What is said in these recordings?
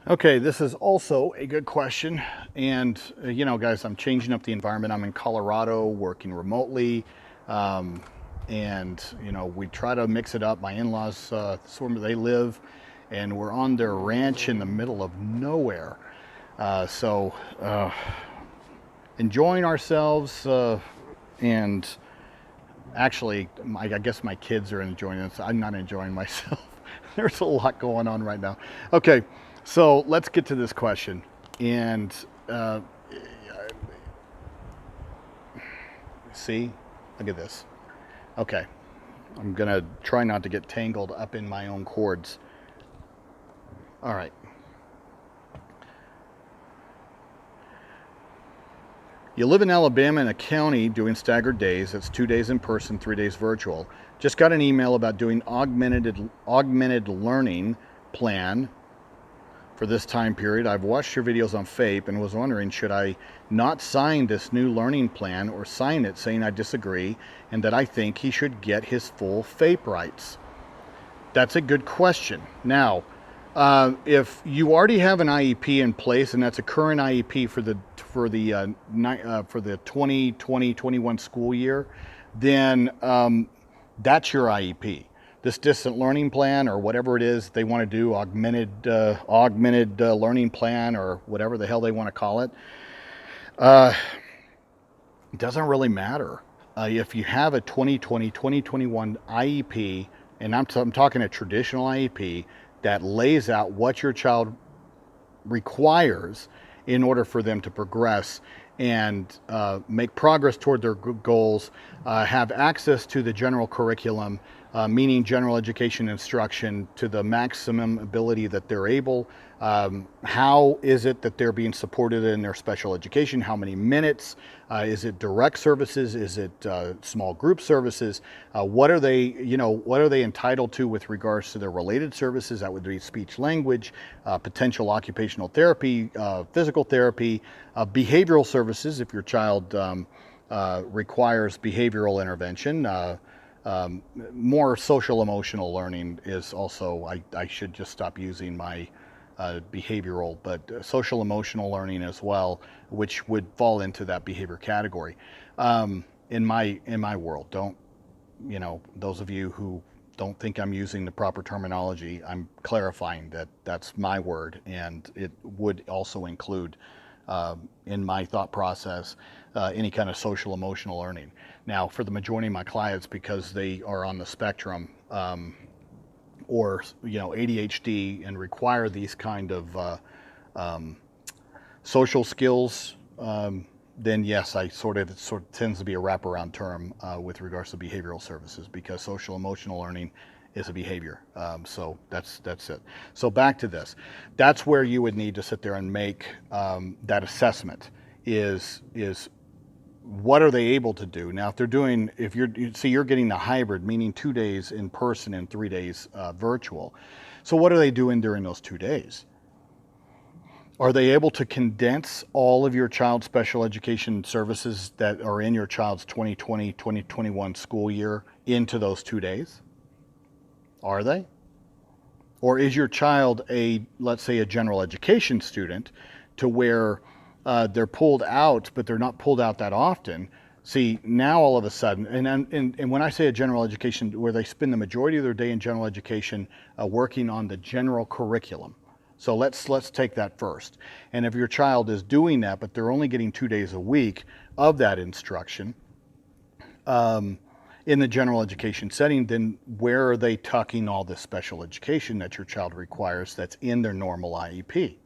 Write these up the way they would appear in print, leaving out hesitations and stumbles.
Okay, this is also a good question. And, guys, I'm changing up the environment. I'm in Colorado working remotely. Um, and, we try to mix it up. My in laws, sort of, they live, and we're on their ranch in the middle of nowhere. So, enjoying ourselves. And actually, I guess my kids are enjoying it. So I'm not enjoying myself. There's a lot going on right now. Okay, so let's get to this question. And uh, see, look at this. Okay, I'm gonna try not to get tangled up in my own cords. All right. You live in Alabama in a county doing staggered days. That's 2 days in person, 3 days virtual. Just got an email about doing augmented learning plan for this time period. I've watched your videos on FAPE and was wondering, should I not sign this new learning plan or sign it saying I disagree and that I think he should get his full FAPE rights? That's a good question. Now, if you already have an IEP in place and that's a current IEP for the 2020-21 school year, then that's your IEP. This distant learning plan or whatever it is they want to do, augmented learning plan or whatever the hell they want to call it, uh, it doesn't really matter. If you have a 2020-2021 IEP, and I'm talking a traditional IEP that lays out what your child requires in order for them to progress and make progress toward their goals, have access to the general curriculum, meaning general education instruction to the maximum ability that they're able. How is it that they're being supported in their special education? How many minutes? Is it direct services? Is it small group services? What are they entitled to with regards to their related services? That would be speech language, potential occupational therapy, physical therapy, behavioral services if your child requires behavioral intervention. More social emotional learning is also, I should just stop using my behavioral, but social emotional learning as well, which would fall into that behavior category. In my world, don't those of you who don't think I'm using the proper terminology, I'm clarifying that that's my word, and it would also include, in my thought process, any kind of social emotional learning. Now, for the majority of my clients, because they are on the spectrum, or ADHD and require these kind of um, social skills, then yes, I it sort of tends to be a wraparound term with regards to behavioral services because social emotional learning is a behavior. So that's it. So back to this. That's where you would need to sit there and make that assessment. Is what are they able to do now? If you're getting the hybrid, meaning 2 days in person and 3 days virtual. So what are they doing during those 2 days? Are they able to condense all of your child's special education services that are in your child's 2020-2021 school year into those 2 days? Are they? Or is your child let's say, a general education student to where they're pulled out, but they're not pulled out that often? See, now all of a sudden, and when I say a general education, where they spend the majority of their day in general education working on the general curriculum. So let's take that first. And if your child is doing that, but they're only getting 2 days a week of that instruction, in the general education setting, then where are they tucking all this special education that your child requires that's in their normal IEP?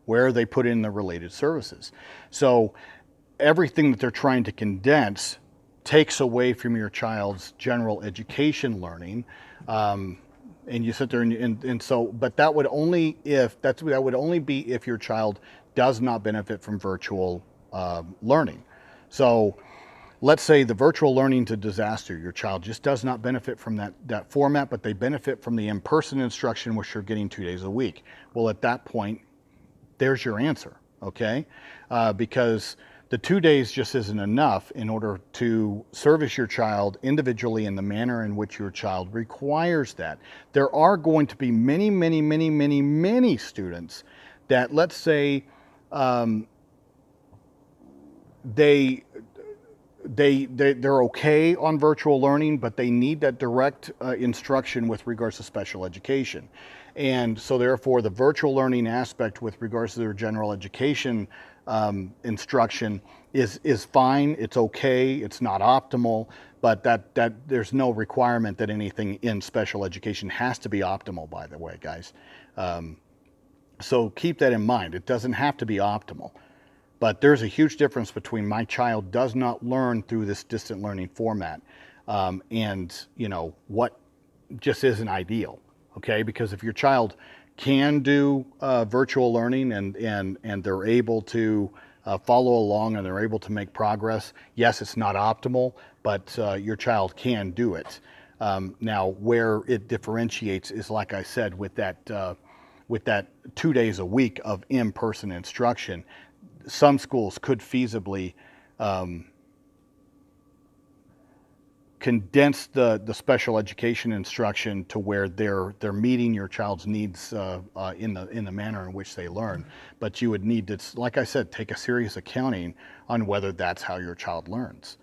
Where are they putting in the related services? So everything that they're trying to condense takes away from your child's general education learning. And you sit there and so, but that would only be if your child does not benefit from virtual learning. So let's say the virtual learning to disaster, your child just does not benefit from that format, but they benefit from the in-person instruction, which you're getting 2 days a week. Well, at that point, there's your answer, okay? Because The 2 days just isn't enough in order to service your child individually in the manner in which your child requires that. There are going to be many, many, many, many, many students that, let's say, um, they they're okay on virtual learning, but they need that direct instruction with regards to special education. And so therefore the virtual learning aspect with regards to their general education instruction is fine. It's okay. It's not optimal, but that there's no requirement that anything in special education has to be optimal, by the way, guys. So keep that in mind. It doesn't have to be optimal. But there's a huge difference between my child does not learn through this distant learning format and, you know, what just isn't ideal, okay? Because if your child can do virtual learning and they're able to follow along and they're able to make progress, yes, it's not optimal, but your child can do it. Now, where it differentiates is, like I said, with that 2 days a week of in-person instruction. Some schools could feasibly condense the special education instruction to where they're meeting your child's needs in the manner in which they learn. But you would need to, like I said, take a serious accounting on whether that's how your child learns,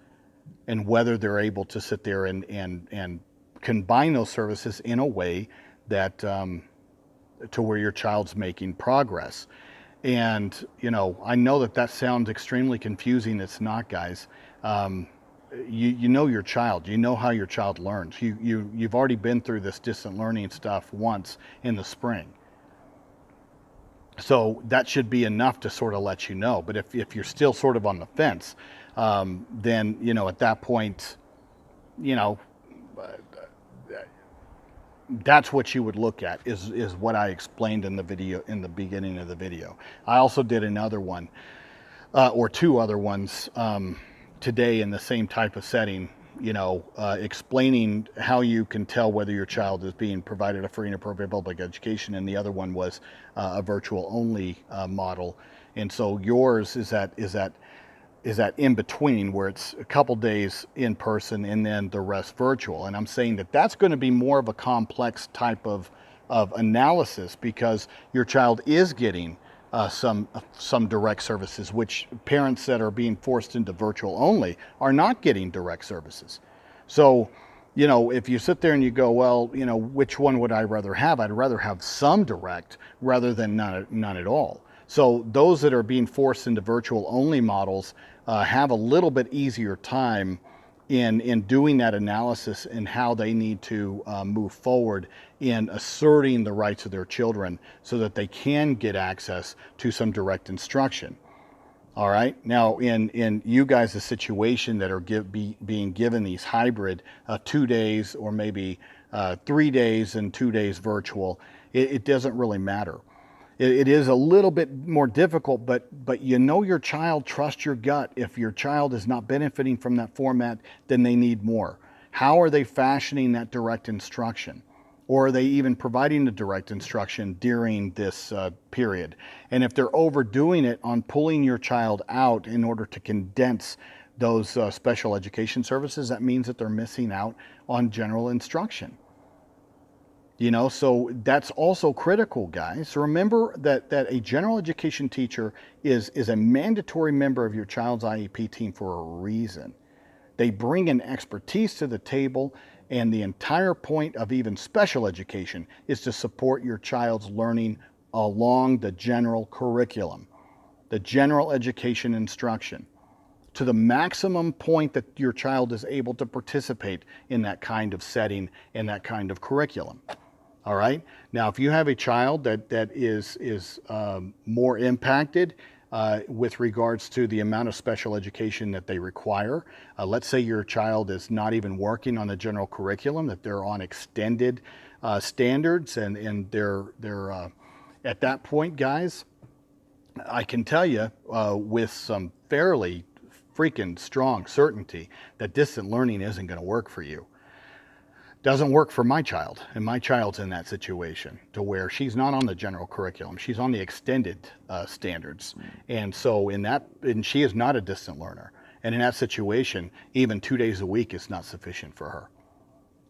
and whether they're able to sit there and combine those services in a way that to where your child's making progress. And, you know, I know that sounds extremely confusing. It's not, guys. You know your child. You know how your child learns. You've already been through this distant learning stuff once in the spring. So that should be enough to sort of let you know. But if you're still sort of on the fence, then, you know, at that point, you know, that's what you would look at is what I explained in the video, in the beginning of the video. I also did another one or two other ones today in the same type of setting, you know, explaining how you can tell whether your child is being provided a free and appropriate public education, and the other one was a virtual only model. And so yours is that in between, where it's a couple days in person and then the rest virtual. And I'm saying that that's going to be more of a complex type of analysis, because your child is getting some direct services, which parents that are being forced into virtual only are not getting direct services. So, you know, if you sit there and you go, well, you know, which one would I rather have? I'd rather have some direct rather than none at all. So those that are being forced into virtual only models have a little bit easier time in doing that analysis and how they need to move forward in asserting the rights of their children so that they can get access to some direct instruction. All right. Now, in you guys' situation that are being given these hybrid 2 days or maybe 3 days and 2 days virtual, it doesn't really matter. It is a little bit more difficult, but you know your child, trust your gut. If your child is not benefiting from that format, then they need more. How are they fashioning that direct instruction? Or are they even providing the direct instruction during this period? And if they're overdoing it on pulling your child out in order to condense those special education services, that means that they're missing out on general instruction. You know, so that's also critical, guys. So remember that a general education teacher is a mandatory member of your child's IEP team for a reason. They bring an expertise to the table, and the entire point of even special education is to support your child's learning along the general curriculum, the general education instruction, to the maximum point that your child is able to participate in that kind of setting and that kind of curriculum. All right. Now, if you have a child that is more impacted with regards to the amount of special education that they require, let's say your child is not even working on the general curriculum, that they're on extended standards, and they're at that point, guys, I can tell you with some fairly freaking strong certainty that distant learning isn't going to work for you. Doesn't work for my child, and my child's in that situation to where she's not on the general curriculum, she's on the extended standards. And so and she is not a distant learner, and in that situation even 2 days a week is not sufficient for her.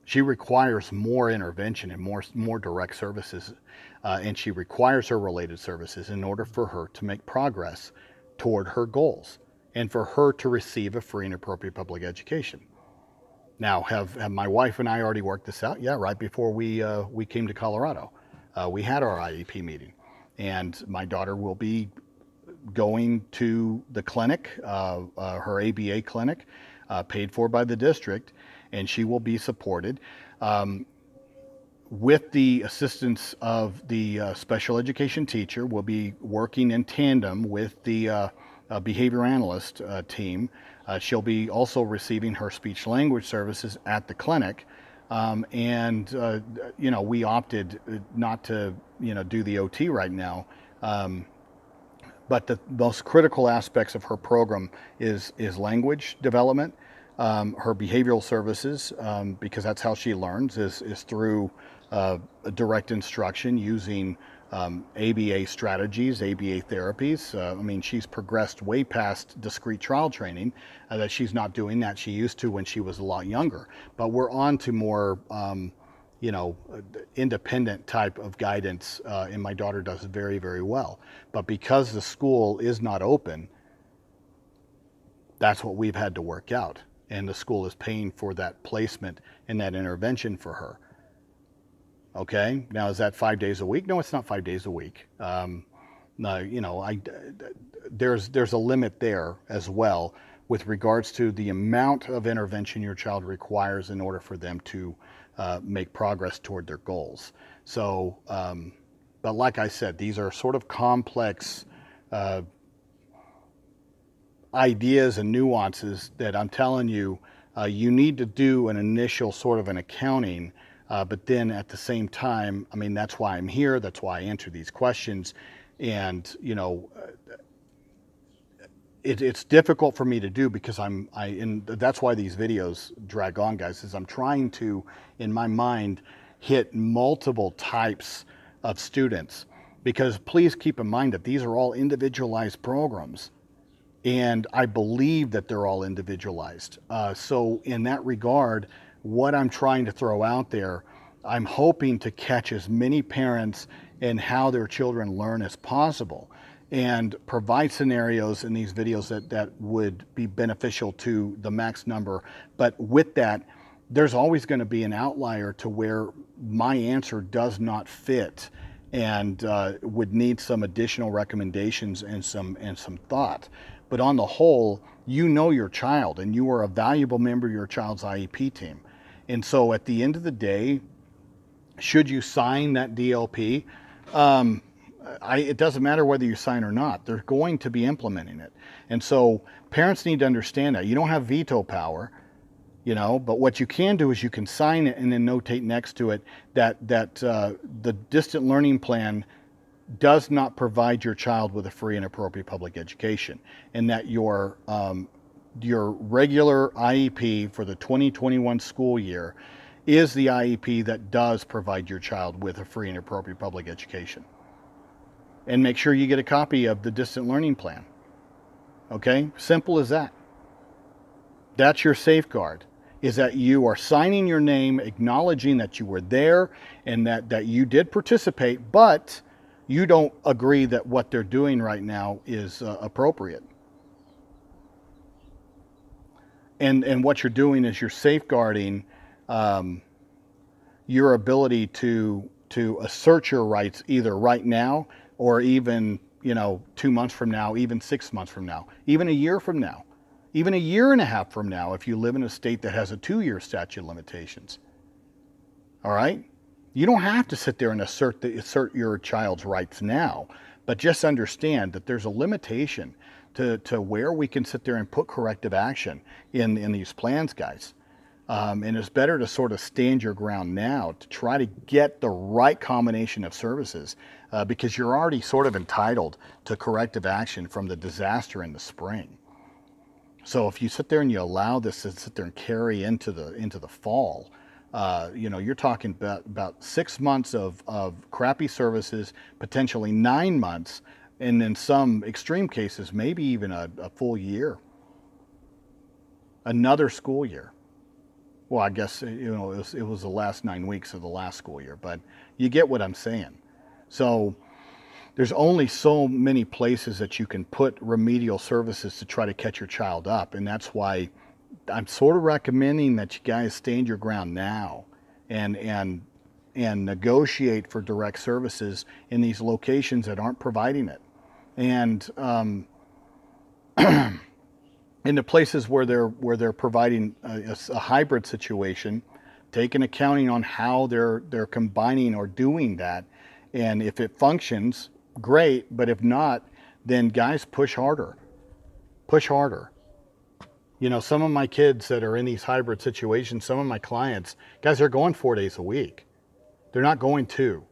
She requires more intervention and more direct services, and she requires her related services in order for her to make progress toward her goals and for her to receive a free and appropriate public education. Now, have my wife and I already worked this out? Yeah, right before we came to Colorado, we had our IEP meeting, and my daughter will be going to the clinic, her ABA clinic, paid for by the district, and she will be supported with the assistance of the special education teacher. We'll be working in tandem with the behavior analyst team. She'll be also receiving her speech language services at the clinic. We opted not to, do the OT right now. But the most critical aspects of her program is language development, her behavioral services, because that's how she learns, is through direct instruction using ABA strategies, ABA therapies. She's progressed way past discrete trial training, that she's not doing that. She used to when she was a lot younger. But we're on to more, independent type of guidance, and my daughter does very, very well. But because the school is not open, that's what we've had to work out. And the school is paying for that placement and that intervention for her. Okay, now is that 5 days a week? No, it's not 5 days a week. No, there's a limit there as well with regards to the amount of intervention your child requires in order for them to make progress toward their goals. So, but like I said, these are sort of complex ideas and nuances that I'm telling you, you need to do an initial sort of an accounting. But then at the same time, that's why I'm here. That's why I answer these questions. And, it's difficult for me to do because and that's why these videos drag on, guys, is I'm trying to, in my mind, hit multiple types of students. Because please keep in mind that these are all individualized programs. And I believe that they're all individualized. So in that regard, what I'm trying to throw out there, I'm hoping to catch as many parents in how their children learn as possible and provide scenarios in these videos that would be beneficial to the max number. But with that, there's always going to be an outlier to where my answer does not fit and would need some additional recommendations and some thought. But on the whole, you know your child, and you are a valuable member of your child's IEP team. And so at the end of the day, should you sign that DLP, it doesn't matter whether you sign or not. They're going to be implementing it. And so parents need to understand that. You don't have veto power, but what you can do is you can sign it and then notate next to it that the distant learning plan does not provide your child with a free and appropriate public education, and that your regular IEP for the 2021 school year is the IEP that does provide your child with a free and appropriate public education. And make sure you get a copy of the distant learning plan. Okay? Simple as that. That's your safeguard, is that you are signing your name, acknowledging that you were there and that you did participate, but you don't agree that what they're doing right now is appropriate. And what you're doing is you're safeguarding your ability to assert your rights either right now or even 2 months from now, even 6 months from now, even a year from now, even a year and a half from now if you live in a state that has a 2-year statute of limitations. All right? You don't have to sit there and assert your child's rights now, but just understand that there's a limitation to where we can sit there and put corrective action in these plans, guys. And it's better to sort of stand your ground now to try to get the right combination of services because you're already sort of entitled to corrective action from the disaster in the spring. So if you sit there and you allow this to sit there and carry into the fall, You're talking about 6 months of crappy services, potentially 9 months, and in some extreme cases, maybe even a full year, another school year. Well, I guess it was the last 9 weeks of the last school year, but you get what I'm saying. So there's only so many places that you can put remedial services to try to catch your child up, and that's why I'm sort of recommending that you guys stand your ground now, and negotiate for direct services in these locations that aren't providing it, and in the places where they're providing a hybrid situation, take an accounting on how they're combining or doing that, and if it functions, great. But if not, then guys, push harder, push harder. Some of my kids that are in these hybrid situations, some of my clients, guys, they're going 4 days a week. They're not going 2.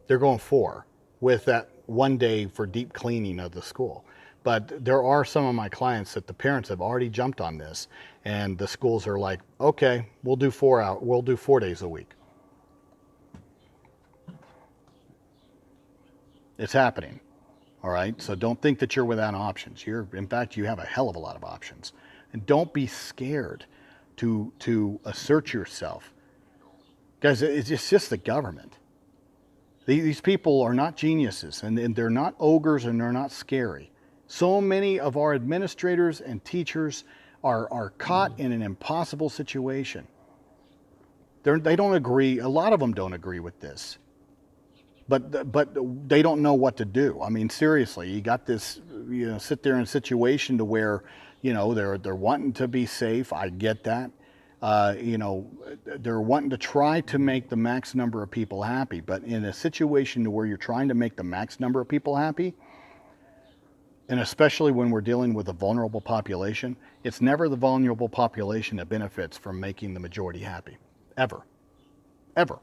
They're going 4 with that 1 day for deep cleaning of the school. But there are some of my clients that the parents have already jumped on this, and the schools are like, okay, we'll do 4 days a week. It's happening. All right. So don't think that you're without options. In fact, you have a hell of a lot of options. And don't be scared to assert yourself. Guys, it's just the government. These people are not geniuses, and they're not ogres, and they're not scary. So many of our administrators and teachers are caught in an impossible situation. They don't agree. A lot of them don't agree with this. But they don't know what to do. I mean, seriously, you got this, sit there in a situation to where, they're wanting to be safe. I get that. They're wanting to try to make the max number of people happy. But in a situation to where you're trying to make the max number of people happy, and especially when we're dealing with a vulnerable population, it's never the vulnerable population that benefits from making the majority happy. Ever. Ever.